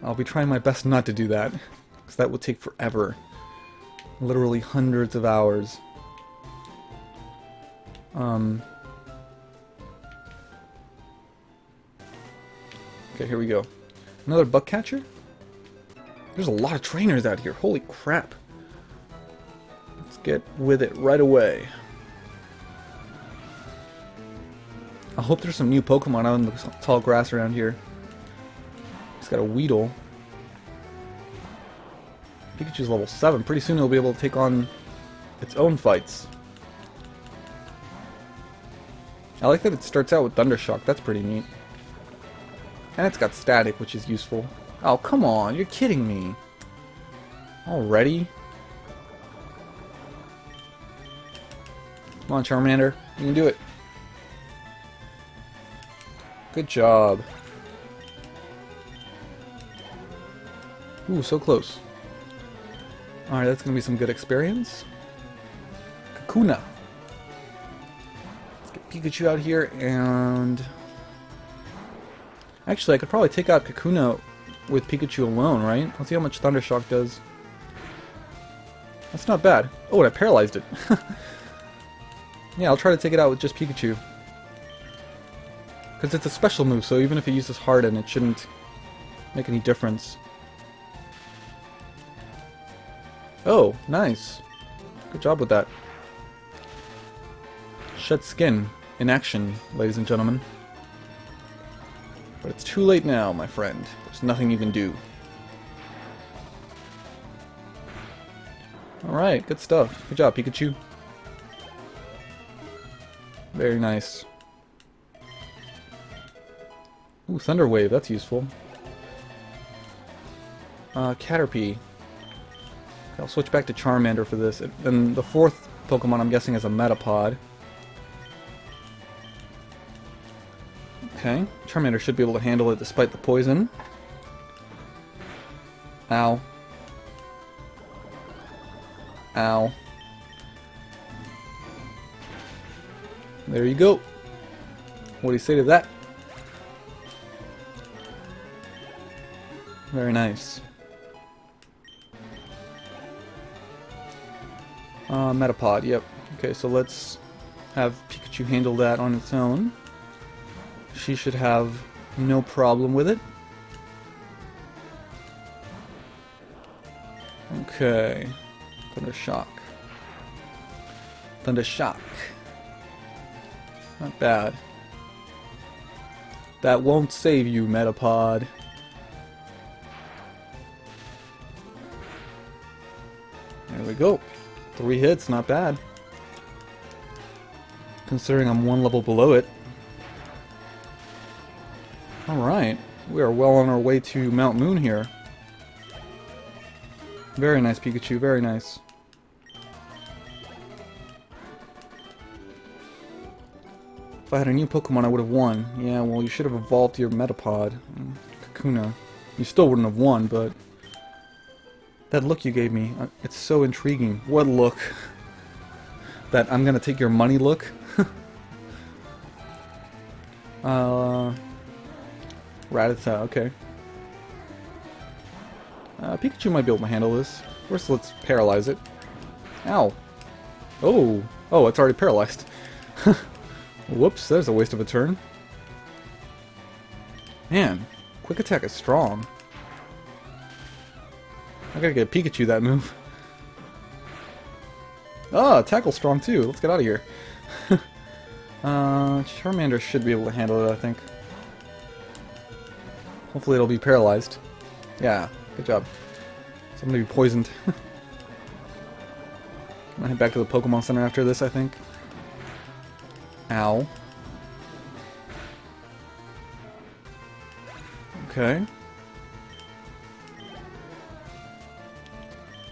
I'll be trying my best not to do that, because that would take forever. Literally hundreds of hours. Okay, here we go. Another bug catcher? There's a lot of trainers out here. Holy crap. Let's get with it right away. I hope there's some new Pokemon out in the tall grass around here. It's got a Weedle. Pikachu's level 7. Pretty soon it'll be able to take on its own fights. I like that it starts out with Thundershock. That's pretty neat. And it's got Static, which is useful. Oh, come on. You're kidding me. Already? Come on, Charmander. You can do it. Good job. Ooh, so close. Alright, that's going to be some good experience. Kakuna. Let's get Pikachu out here, and... Actually, I could probably take out Kakuna with Pikachu alone, right? Let's see how much Thundershock does. That's not bad. Oh, and I paralyzed it. Yeah, I'll try to take it out with just Pikachu. Because it's a special move, so even if it uses Harden, it shouldn't make any difference. Oh, nice. Good job with that. Shed Skin in action, ladies and gentlemen. But it's too late now, my friend. There's nothing you can do. Alright, good stuff. Good job, Pikachu. Very nice. Ooh, Thunder Wave, that's useful. Caterpie. I'll switch back to Charmander for this. And the fourth Pokemon I'm guessing is a Metapod. Okay, Charmander should be able to handle it despite the poison. Ow. Ow. There you go. What do you say to that? Very nice. Metapod, yep. Okay, so let's have Pikachu handle that on its own. She should have no problem with it. Okay. Thunder Shock. Thunder Shock. Not bad. That won't save you, Metapod. There we go. 3 hits, not bad. Considering I'm 1 level below it. Alright, we are well on our way to Mount Moon here. Very nice, Pikachu, very nice. If I had a new Pokemon, I would have won. Yeah, well, you should have evolved your Metapod. Kakuna. You still wouldn't have won, but... that look you gave me, it's so intriguing. What look? That I'm gonna take your money look? Rattata, okay. Pikachu might be able to handle this. First, let's paralyze it. Ow. Oh. Oh, it's already paralyzed. Whoops, there's a waste of a turn. Man, Quick Attack is strong. I gotta get Pikachu that move. Ah, Tackle's strong too. Let's get out of here. Charmander should be able to handle it, I think. Hopefully it'll be paralyzed. Yeah, good job. So I'm gonna be poisoned. I'm gonna head back to the Pokemon Center after this, I think. Ow. Okay.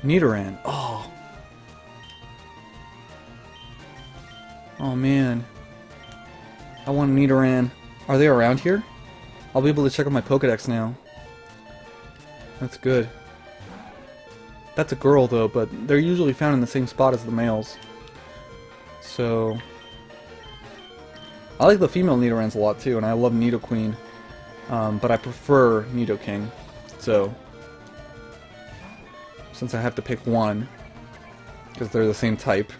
Nidoran. Oh. Oh man. I want a Nidoran. Are they around here? I'll be able to check out my Pokedex now. That's good. That's a girl though, but they're usually found in the same spot as the males. So... I like the female Nidorans a lot too, and I love Nidoqueen. But I prefer Nidoking. So... since I have to pick one, because they're the same type,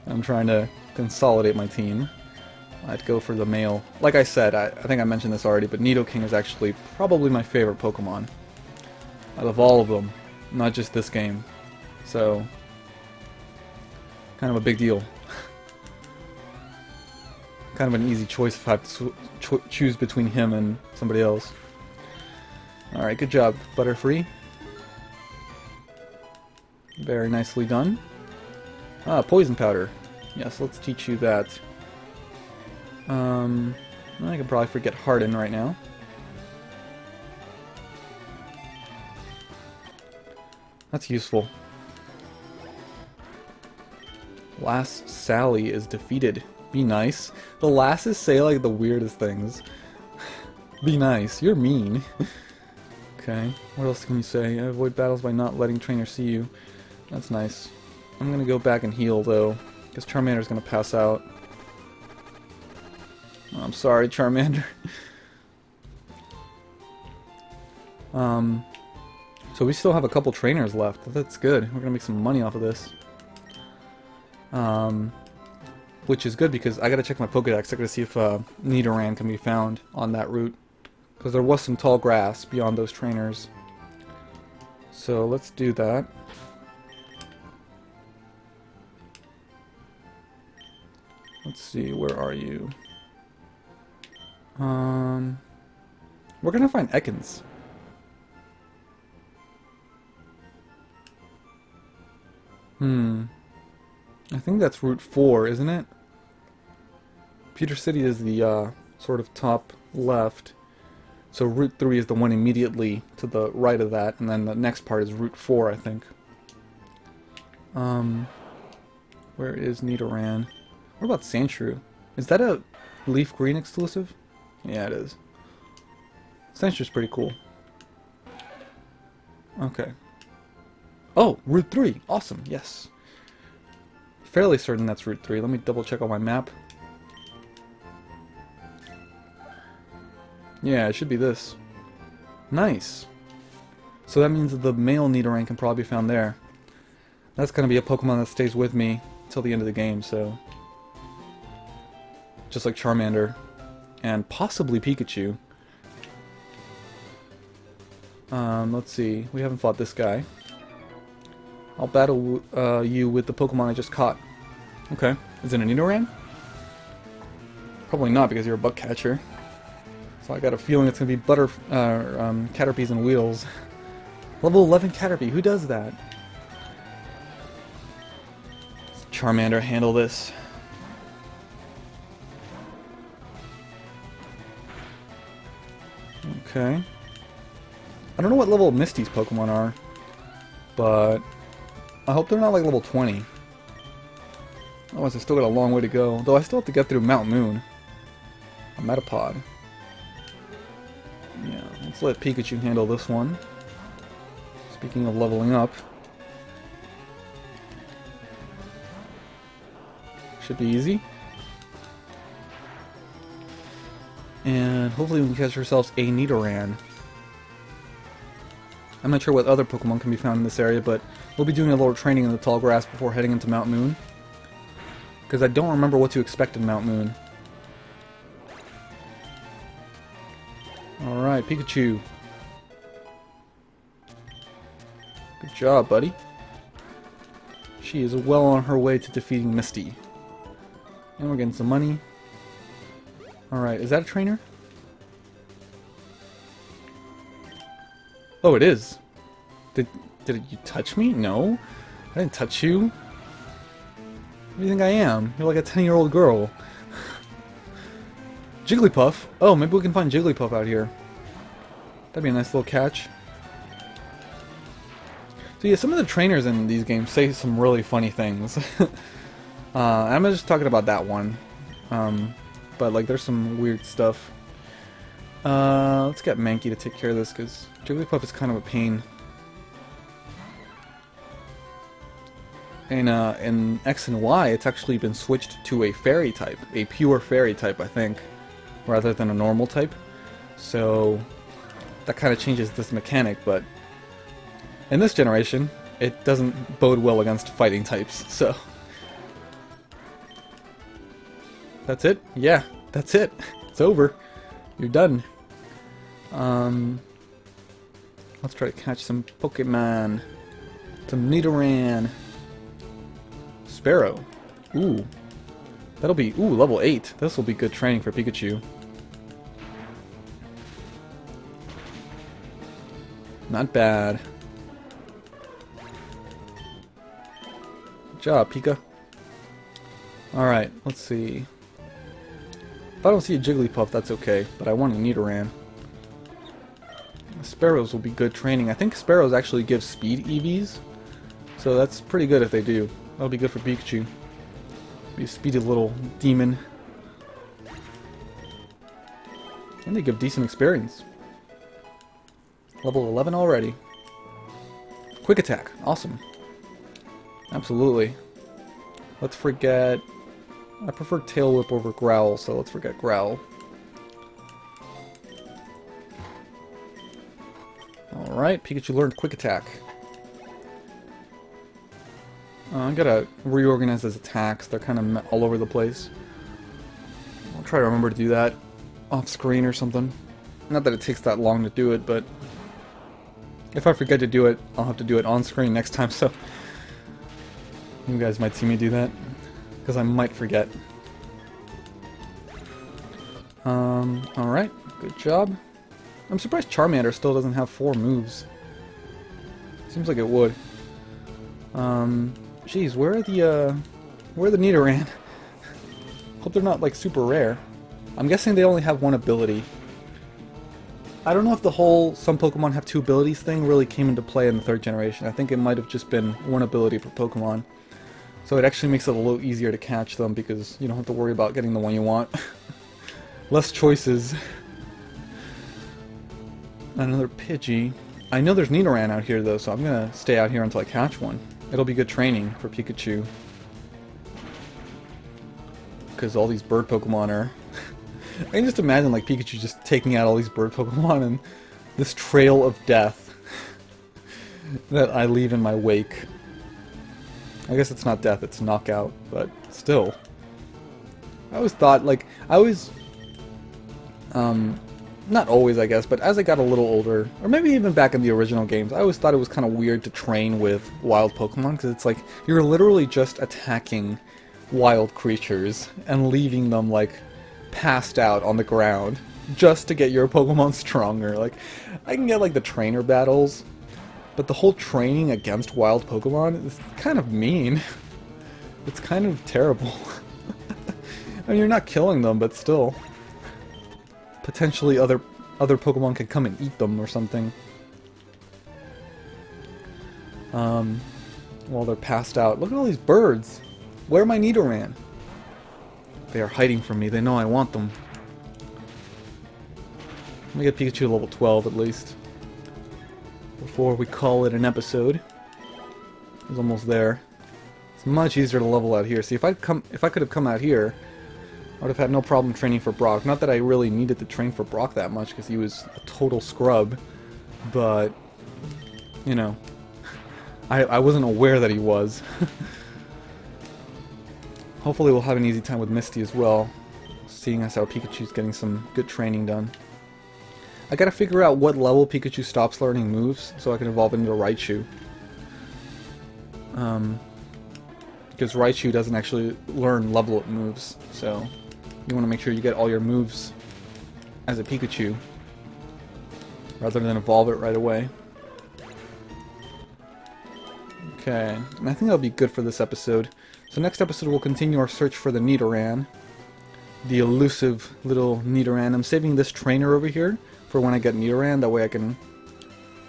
I'm trying to consolidate my team. I'd go for the male. Like I said, I think I mentioned this already, but Nidoking is actually probably my favorite Pokemon. Out of all of them, not just this game. So, kind of a big deal. Kind of an easy choice if I have to choose between him and somebody else. Alright, good job, Butterfree. Very nicely done. Ah, Poison Powder. Yes, let's teach you that. I could probably forget Harden right now. That's useful. Last Sally is defeated. Be nice. The lasses say like the weirdest things. Be nice. You're mean. Okay. What else can you say? Avoid battles by not letting trainers see you. That's nice. I'm gonna go back and heal though, because Charmander's gonna pass out. I'm sorry, Charmander. So we still have a couple trainers left. That's good. We're gonna make some money off of this. Which is good because I gotta check my Pokedex. I gotta see if Nidoran can be found on that route, because there was some tall grass beyond those trainers. So let's do that. Let's see, where are you? We're gonna find Ekans. I think that's Route 4, isn't it? Pewter City is the sort of top left. So Route 3 is the one immediately to the right of that, and then the next part is Route 4, I think. Where is Nidoran? What about Sandshrew? Is that a Leaf Green exclusive? Yeah, it is. Sandshrew's pretty cool. Okay. Oh, Route 3! Awesome, yes. Fairly certain that's Route 3. Let me double check on my map. Yeah, it should be this. Nice! So that means that the male Nidoran can probably be found there. That's gonna be a Pokemon that stays with me till the end of the game, so... just like Charmander. And possibly Pikachu. Let's see. We haven't fought this guy. I'll battle you with the Pokemon I just caught. Okay. Is it a Nidoran? Probably not because you're a bug catcher. So I got a feeling it's going to be Caterpies and Wheels. Level 11 Caterpie, who does that? Does Charmander handle this? Okay. I don't know what level Misty's Pokemon are, but I hope they're not like level 20. Otherwise I still got a long way to go, though I still have to get through Mount Moon. A Metapod. Yeah, let's let Pikachu handle this one. Speaking of leveling up. Should be easy. And hopefully we can catch ourselves a Nidoran. I'm not sure what other Pokemon can be found in this area, but we'll be doing a little training in the tall grass before heading into Mount Moon. Because I don't remember what to expect in Mount Moon. Alright, Pikachu. Good job, buddy. She is well on her way to defeating Misty. And we're getting some money. Alright, is that a trainer? Oh, it is. Did you touch me? No. I didn't touch you. What do you think I am? You're like a 10-year-old girl. Jigglypuff? Oh, maybe we can find Jigglypuff out here. That'd be a nice little catch. So yeah, some of the trainers in these games say some really funny things. I'm just talking about that one. But like there's some weird stuff. Let's get Mankey to take care of this because Jigglypuff is kind of a pain. And in X and Y, it's actually been switched to a fairy type, a pure fairy type, I think, rather than a normal type. So that kind of changes this mechanic, but in this generation, it doesn't bode well against fighting types. So that's it. Yeah, that's it. It's over. You're done. Let's try to catch some Pokemon. Some Nidoran. Sparrow. Ooh. That'll be, level 8. This will be good training for Pikachu. Not bad. Good job, Pika. Alright, let's see. If I don't see a Jigglypuff, that's okay, but I want a Nidoran. Sparrows will be good training. I think Sparrows actually give speed EVs, so that's pretty good if they do. That'll be good for Pikachu. Be a speedy little demon. And they give decent experience. Level 11 already. Quick attack. Awesome. Absolutely. Let's forget... I prefer Tail Whip over Growl, so let's forget Growl. Alright, Pikachu learned Quick Attack. I gotta reorganize his attacks. They're kind of all over the place. I'll try to remember to do that off screen or something. Not that it takes that long to do it, but if I forget to do it, I'll have to do it on screen next time, so you guys might see me do that, because I might forget. Alright, good job. I'm surprised Charmander still doesn't have 4 moves. Seems like it would. Jeez, where are the Nidoran? Hope they're not, like, super rare. I'm guessing they only have 1 ability. I don't know if the whole some Pokemon have 2 abilities thing really came into play in the 3rd generation. I think it might have just been 1 ability per Pokemon. So it actually makes it a little easier to catch them because you don't have to worry about getting the one you want. Less choices. Another Pidgey. I know there's Nidoran out here though, so I'm gonna stay out here until I catch one. It'll be good training for Pikachu. Because all these bird Pokemon are... I can just imagine like Pikachu just taking out all these bird Pokemon and this trail of death that I leave in my wake. I guess it's not death, it's knockout, but still. I always thought, like, not always I guess, but as I got a little older, or maybe even back in the original games, I always thought it was kind of weird to train with wild Pokemon, because it's like, you're literally just attacking wild creatures and leaving them like passed out on the ground just to get your Pokemon stronger. Like, I can get like the trainer battles, but the whole training against wild Pokemon is kind of mean. It's kind of terrible. I mean, you're not killing them, but still. Potentially other Pokemon can come and eat them or something. While they're passed out. Look at all these birds! Where are my Nidoran? They are hiding from me. They know I want them. Let me get Pikachu level 12 at least. Before we call it an episode. He's almost there. It's much easier to level out here. See, if I could have come out here, I would have had no problem training for Brock. Not that I really needed to train for Brock that much, because he was a total scrub. But, you know, I wasn't aware that he was. Hopefully we'll have an easy time with Misty as well, seeing as how Pikachu's getting some good training done. I gotta figure out what level Pikachu stops learning moves, so I can evolve into Raichu. Because Raichu doesn't actually learn level up moves, so you want to make sure you get all your moves as a Pikachu, rather than evolve it right away. Okay, and I think that'll be good for this episode. So next episode we'll continue our search for the Nidoran. The elusive little Nidoran. I'm saving this trainer over here for when I get Nidoran, that way I can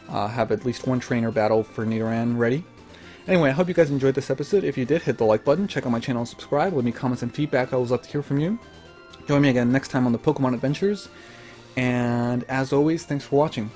have at least one trainer battle for Nidoran ready. Anyway, I hope you guys enjoyed this episode. If you did, hit the like button, check out my channel and subscribe, leave me comments and feedback. I always love to hear from you. Join me again next time on the Pokemon Adventures, and as always, thanks for watching.